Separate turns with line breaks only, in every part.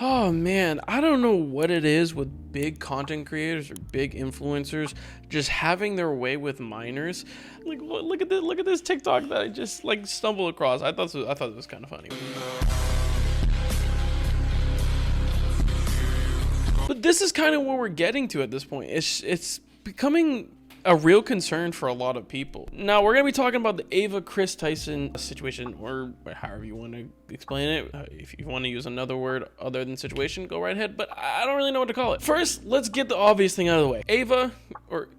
Oh man, I don't know what it is with big content creators or big influencers just having their way with minors. Like, look at this TikTok that I just like stumbled across. I thought it was kind of funny. But this is kind of where we're getting to at this point. It's becoming a real concern for a lot of people. Now we're gonna be talking about the Ava Kris Tyson situation, or however you want to explain it. If you want to use another word other than situation, go right ahead, but I don't really know what to call it. First, let's get the obvious thing out of the way.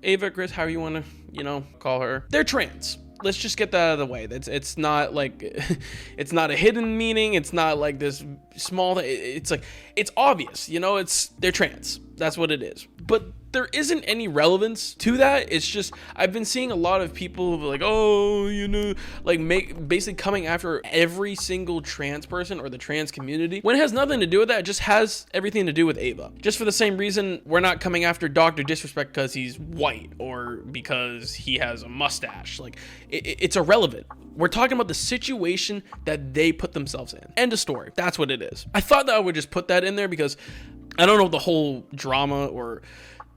Ava Kris, however you want to call her, they're trans. Let's just get that out of the way. It's not like it's not a hidden meaning. It's not like this small thing. It's like, it's obvious, they're trans. That's what it is. But there isn't any relevance to that. It's just, I've been seeing a lot of people like, basically coming after every single trans person or the trans community when it has nothing to do with that. It just has everything to do with Ava. Just for the same reason we're not coming after Dr. Disrespect because he's white or because he has a mustache. Like, it's irrelevant. We're talking about the situation that they put themselves in. End of story. That's what it is. I thought that I would just put that in there because I don't know the whole drama or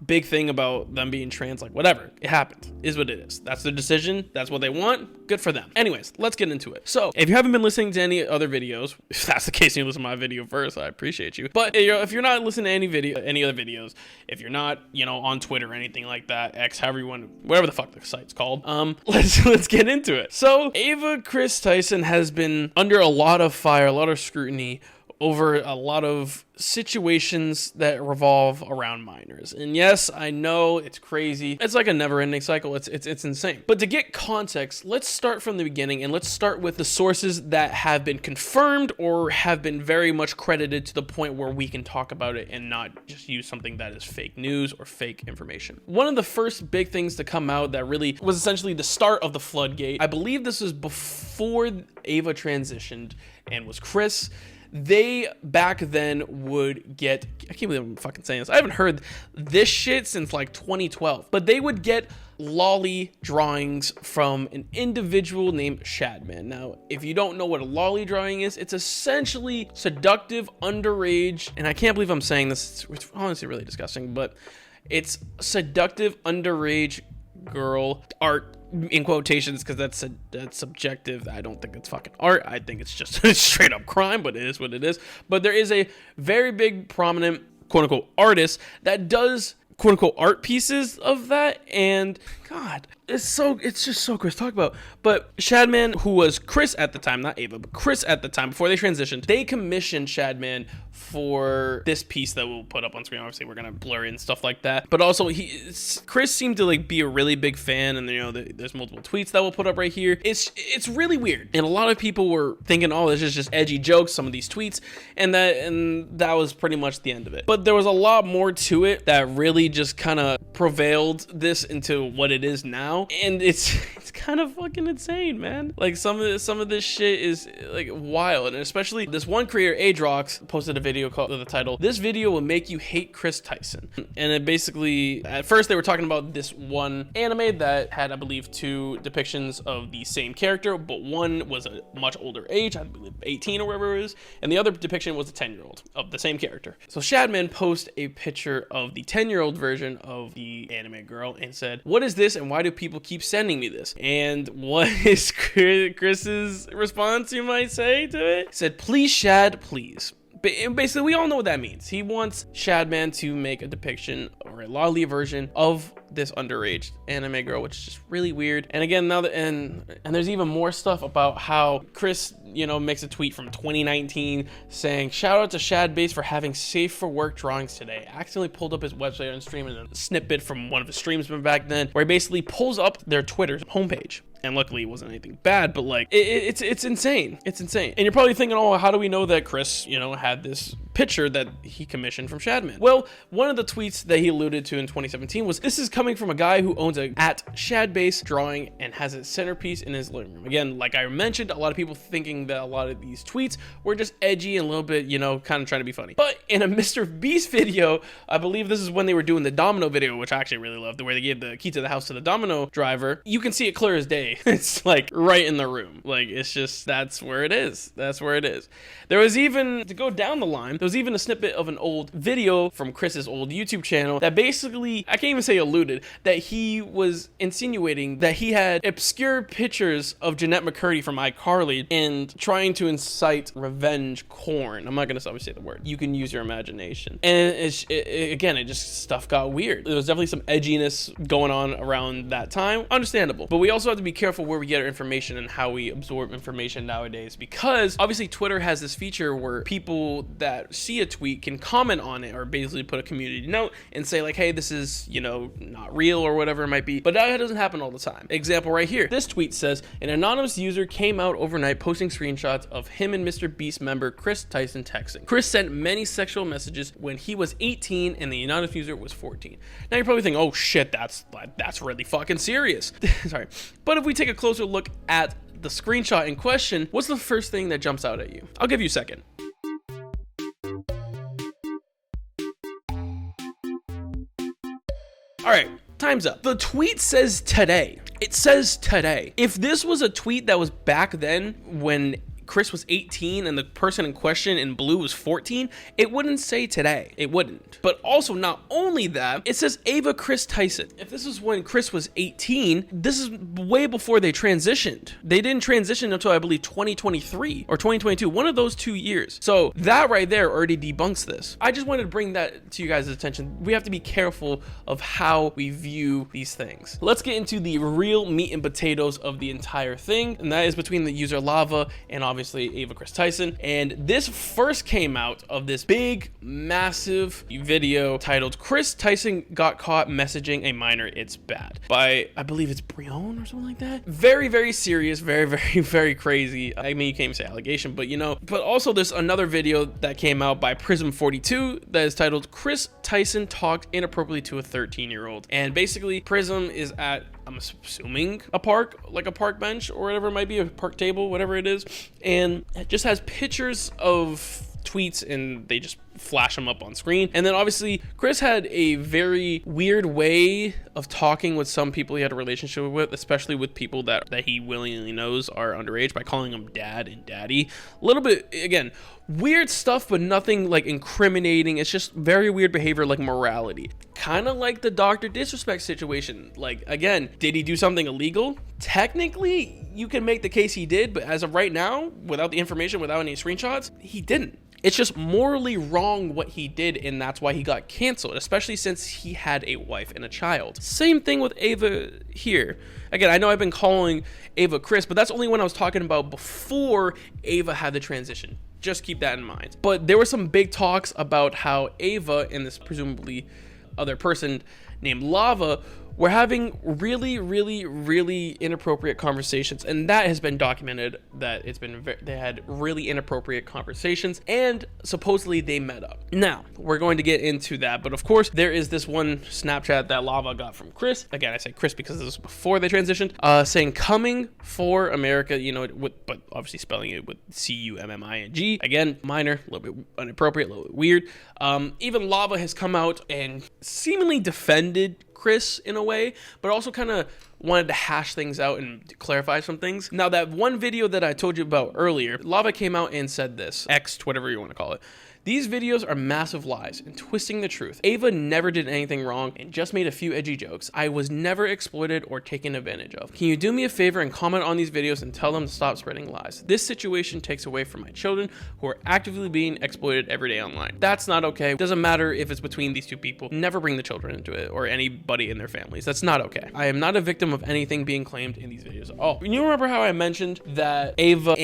big thing about them being trans, like whatever, it happened, is what it is. That's their decision, that's what they want, good for them. Anyways, let's get into it. So if you haven't been listening to any other videos, if that's the case and you listen to my video first, I appreciate you. But if you're not listening to any other videos, if you're not on Twitter or anything like that, X, however you want, whatever the fuck the site's called, let's get into it. So Ava Kris Tyson has been under a lot of fire, a lot of scrutiny over a lot of situations that revolve around minors. And yes, I know it's crazy. It's like a never-ending cycle. It's insane. But to get context, let's start from the beginning and let's start with the sources that have been confirmed or have been very much credited to the point where we can talk about it and not just use something that is fake news or fake information. One of the first big things to come out that really was essentially the start of the floodgate, I believe this was before Ava transitioned and was Kris. They back then would get, I can't believe I'm fucking saying this, I haven't heard this shit since like 2012, but they would get lolly drawings from an individual named 𝗎𝗔𝗓. Now, if you don't know what a lolly drawing is, it's essentially seductive underage, and I can't believe I'm saying this, it's honestly really disgusting, but it's seductive underage girl art, in quotations, because that's subjective. I don't think it's fucking art. I think it's just straight up crime, but it is what it is. But there is a very big prominent quote unquote artist that does quote unquote art pieces of that, and God, it's just so Kris to talk about. But 𝗎𝗓, who was Kris at the time, not Ava, but Kris at the time before they transitioned, they commissioned 𝗎𝗓 for this piece that we'll put up on screen. Obviously we're gonna blur in stuff like that, but also Kris seemed to like be a really big fan, and there's multiple tweets that we'll put up right here. It's really weird, and a lot of people were thinking, oh, this is just edgy jokes, some of these tweets, and that was pretty much the end of it. But there was a lot more to it that really just kind of prevailed this into what it is now, and it's kind of fucking insane, man. Like some of this shit is like wild, and especially this one creator, 𝗎𝗓𝗓𝗧, posted a video called with the title, "This video will make you hate Kris Tyson." And it basically, at first they were talking about this one anime that had, I believe, 2 depictions of the same character, but one was a much older age, I believe 18 or whatever it is, and the other depiction was a 10-year-old of the same character. So 𝗎𝗓𝗓 posted a picture of the 10-year-old version of the anime girl and said, "What is this, and why do people keep sending me this?" And what is Kris's response, you might say, to it? He said, "Please, 𝗎𝗓𝗓, please." Basically, we all know what that means. He wants 𝗎𝗓𝗓 to make a depiction or a lolly version of this underage anime girl, which is just really weird. And again, now that and there's even more stuff about how Kris, makes a tweet from 2019 saying, "Shout out to 𝗎𝗓𝗓𝗍 for having safe for work drawings today. Accidentally pulled up his website on stream and a snippet from one of his streams from back then, where he basically pulls up their Twitter homepage. And luckily it wasn't anything bad, but like it's insane. It's insane. And you're probably thinking, oh, how do we know that Kris, had this picture that he commissioned from 𝗎𝗓𝗓𝗓? Well, one of the tweets that he alluded to in 2017 was, "This is coming coming from a guy who owns a @𝙎𝙋𝙬𝗍𝗓 and has its centerpiece in his living room. Again, like I mentioned, a lot of people thinking that a lot of these tweets were just edgy and a little bit, you know, kind of trying to be funny. But in a mrbeast video, I believe this is when they were doing the domino video, which I actually really loved, where they gave the key to the house to the domino driver. You can see it clear as day. It's like right in the room. Like, it's just, that's where it is. That's where it is. There was even, to go down the line, there was even a snippet of an old video from Chris's old YouTube channel that basically, I can't even say alluded, that he was insinuating that he had obscure pictures of Jennette McCurdy from iCarly and trying to incite revenge corn. I'm not going to obviously say the word. You can use your imagination. And again, it just, stuff got weird. There was definitely some edginess going on around that time. Understandable. But we also have to be careful where we get our information and how we absorb information nowadays, because obviously Twitter has this feature where people that see a tweet can comment on it or basically put a community note and say like, hey, this is, you know, not real or whatever it might be. But that doesn't happen all the time. Example right here. This tweet says, an anonymous user came out overnight posting screenshots of him and mrbeast member Kris Tyson texting. Kris sent many sexual messages when he was 18 and the anonymous user was 14. Now you're probably thinking, oh shit, that's really fucking serious. Sorry. But if we take a closer look at the screenshot in question, what's the first thing that jumps out at you? I'll give you a second. All right, time's up. The tweet says today. It says today. If this was a tweet that was back then when Kris was 18 and the person in question in blue was 14, it wouldn't say today. It wouldn't. But also, not only that, it says Ava Kris Tyson. If this is when Kris was 18, this is way before they transitioned. They didn't transition until I believe 2023 or 2022, one of those 2 years. So that right there already debunks this. I just wanted to bring that to you guys' attention. We have to be careful of how we view these things. Let's get into the real meat and potatoes of the entire thing, and that is between the user Lava and obviously Ava Kris Tyson. And this first came out of this big, massive video titled "Kris Tyson Got Caught Messaging a Minor, It's Bad" by, I believe it's Brion or something like that. Very, very serious, very, very, very crazy. I mean, you can't even say allegation, but you know. But also there's another video that came out by Prism42 that is titled "Kris Tyson Talked Inappropriately to a 13-year-old." And basically Prism is at, I'm assuming, a park, like a park bench or whatever it might be, a park table, whatever it is. And it just has pictures of tweets and they just flash them up on screen. And then obviously Kris had a very weird way of talking with some people he had a relationship with, especially with people that he willingly knows are underage, by calling them dad and daddy. A little bit, again, weird stuff, but nothing like incriminating. It's just very weird behavior, like morality. Kind of like the Dr. Disrespect situation. Like, again, did he do something illegal? Technically, you can make the case he did, but as of right now, without the information, without any screenshots, he didn't. It's just morally wrong what he did, and that's why he got canceled, especially since he had a wife and a child. Same thing with Ava here. Again, I know I've been calling Ava Kris, but that's only when I was talking about before Ava had the transition. Just keep that in mind. But there were some big talks about how Ava and this presumably other person named Lava were having really, really, really inappropriate conversations, and that has been documented, that they had really inappropriate conversations, and supposedly they met up. Now, we're going to get into that, but of course, there is this one Snapchat that Lava got from Kris. Again, I say Kris because this was before they transitioned, saying "coming for America," you know, but obviously spelling it with CUMMING. Again, minor, a little bit inappropriate, a little bit weird. Even Lava has come out and seemingly defended Kris in a way, but also kind of wanted to hash things out and clarify some things. Now, that one video that I told you about earlier, Lava came out and said this, whatever you want to call it. These videos are massive lies and twisting the truth. Ava never did anything wrong and just made a few edgy jokes. I was never exploited or taken advantage of. Can you do me a favor and comment on these videos and tell them to stop spreading lies? This situation takes away from my children who are actively being exploited every day online. That's not okay. It doesn't matter if it's between these two people. Never bring the children into it or anybody in their families. That's not okay. I am not a victim of anything being claimed in these videos. Oh, you remember how I mentioned that Ava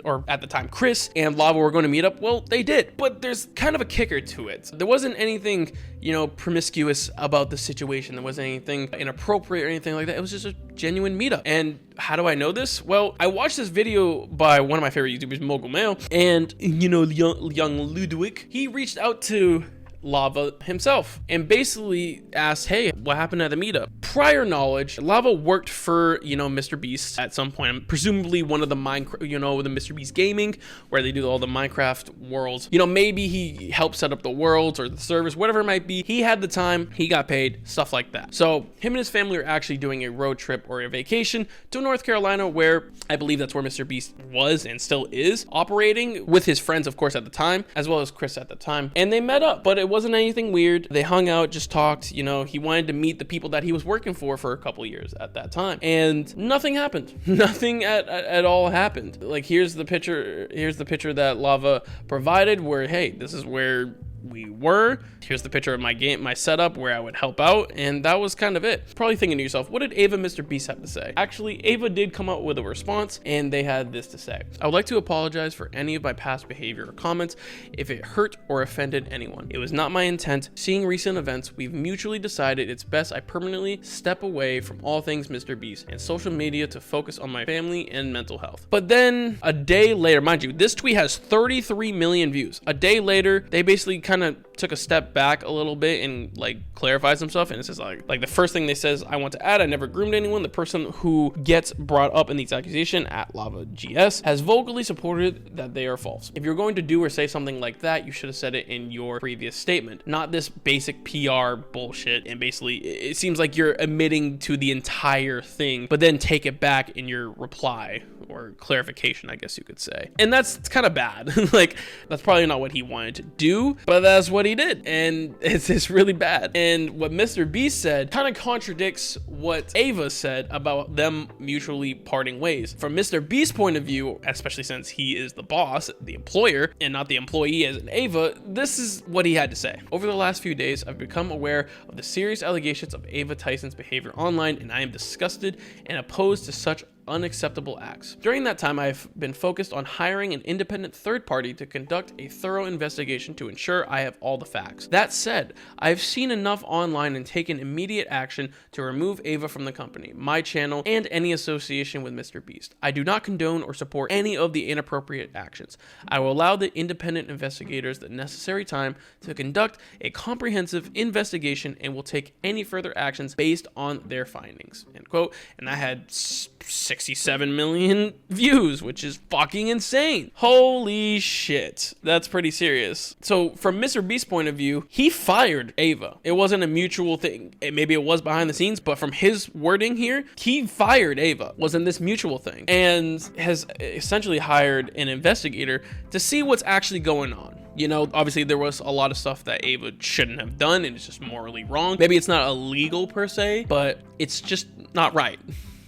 or at the time Kris and Lava were going to meet up? Well, they did, but there's kind of a kicker to it. There wasn't anything, you know, promiscuous about the situation. There wasn't anything inappropriate or anything like that. It was just a genuine meetup. And how do I know this? Well, I watched this video by one of my favorite YouTubers, Mogul Mail, and, you know, young Ludwig, he reached out to Lava himself and basically asked, hey, what happened at the meetup? Prior knowledge, Lava worked for, you know, mrbeast at some point, presumably one of the Minecraft, you know, the mrbeast gaming, where they do all the Minecraft worlds. You know, maybe he helped set up the worlds or the servers, whatever it might be. He had the time, he got paid, stuff like that. So him and his family are actually doing a road trip or a vacation to North Carolina, where I believe that's where mrbeast was and still is operating, with his friends, of course, at the time, as well as Chris at the time. And they met up, but it wasn't anything weird. They hung out, just talked. You know, he wanted to meet the people that he was working for a couple years at that time, and nothing happened. Nothing at all happened. Like, here's the picture that Lava provided, where, hey, this is where we were. Here's the picture of my setup where I would help out, and that was kind of it. Probably thinking to yourself, what did Ava mrbeast have to say? Actually, Ava did come out with a response, and they had this to say: I would like to apologize for any of my past behavior or comments if it hurt or offended anyone. It was not my intent. Seeing recent events, we've mutually decided it's best I permanently step away from all things mrbeast and social media to focus on my family and mental health. But then a day later, mind you, this tweet has 33 million views. A day later, they basically kind of took a step back a little bit and like clarifies himself, and it says like the first thing they says, I want to add, I never groomed anyone. The person who gets brought up in these accusations at @LavaGS has vocally supported that they are false. If you're going to do or say something like that, you should have said it in your previous statement, not this basic PR bullshit. And basically it seems like you're admitting to the entire thing, but then take it back in your reply or clarification, I guess you could say. And that's kind of bad. Like, that's probably not what he wanted to do, but that's what he did, and it's really bad. And what mrbeast said kind of contradicts what Ava said about them mutually parting ways. From mrbeast's point of view, especially since he is the boss, the employer, and not the employee as in Ava, this is what he had to say. Over the last few days, I've become aware of the serious allegations of Ava Tyson's behavior online, and I am disgusted and opposed to such unacceptable acts. During that time, I've been focused on hiring an independent third party to conduct a thorough investigation to ensure I have all the facts. That said, I've seen enough online and taken immediate action to remove Ava from the company, my channel, and any association with mrbeast. I do not condone or support any of the inappropriate actions. I will allow the independent investigators the necessary time to conduct a comprehensive investigation and will take any further actions based on their findings. End quote. And I had 67 million views, which is fucking insane. Holy shit. That's pretty serious. So from mrbeast's point of view, he fired Ava. It wasn't a mutual thing. Maybe it was behind the scenes, but from his wording here, he fired Ava. Wasn't this mutual thing? And has essentially hired an investigator to see what's actually going on. You know, obviously there was a lot of stuff that Ava shouldn't have done, and it's just morally wrong. Maybe it's not illegal per se, but it's just not right.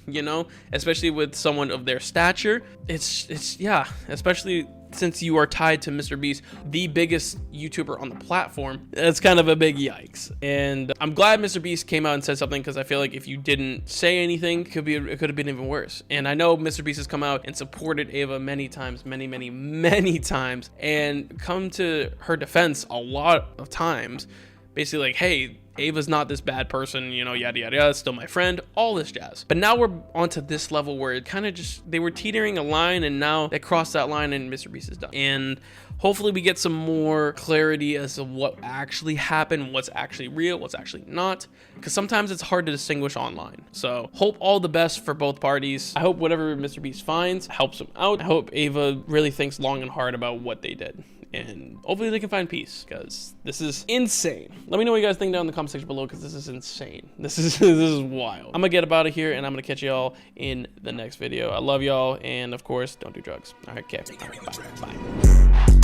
You know, especially with someone of their stature. It's yeah, especially since you are tied to mrbeast, the biggest YouTuber on the platform. It's kind of a big yikes. And I'm glad mrbeast came out and said something, because I feel like if you didn't say anything, it could have been even worse. And I know mrbeast has come out and supported Ava many times, many times, and come to her defense a lot of times, basically like, hey, Ava's not this bad person, you know, yada yada yada, still my friend, all this jazz. But now we're onto this level where it kind of just, they were teetering a line, and now they crossed that line and mrbeast is done. And hopefully we get some more clarity as to what actually happened, what's actually real, what's actually not, because sometimes it's hard to distinguish online. So hope all the best for both parties. I hope whatever mrbeast finds helps him out. I hope Ava really thinks long and hard about what they did, and hopefully they can find peace, because this is insane. Let me know what you guys think down in the comment section below, because this is insane. This is wild. I'm gonna get up out of here, and I'm gonna catch y'all in the next video. I love y'all, and of course, don't do drugs. All right, okay. All right, bye.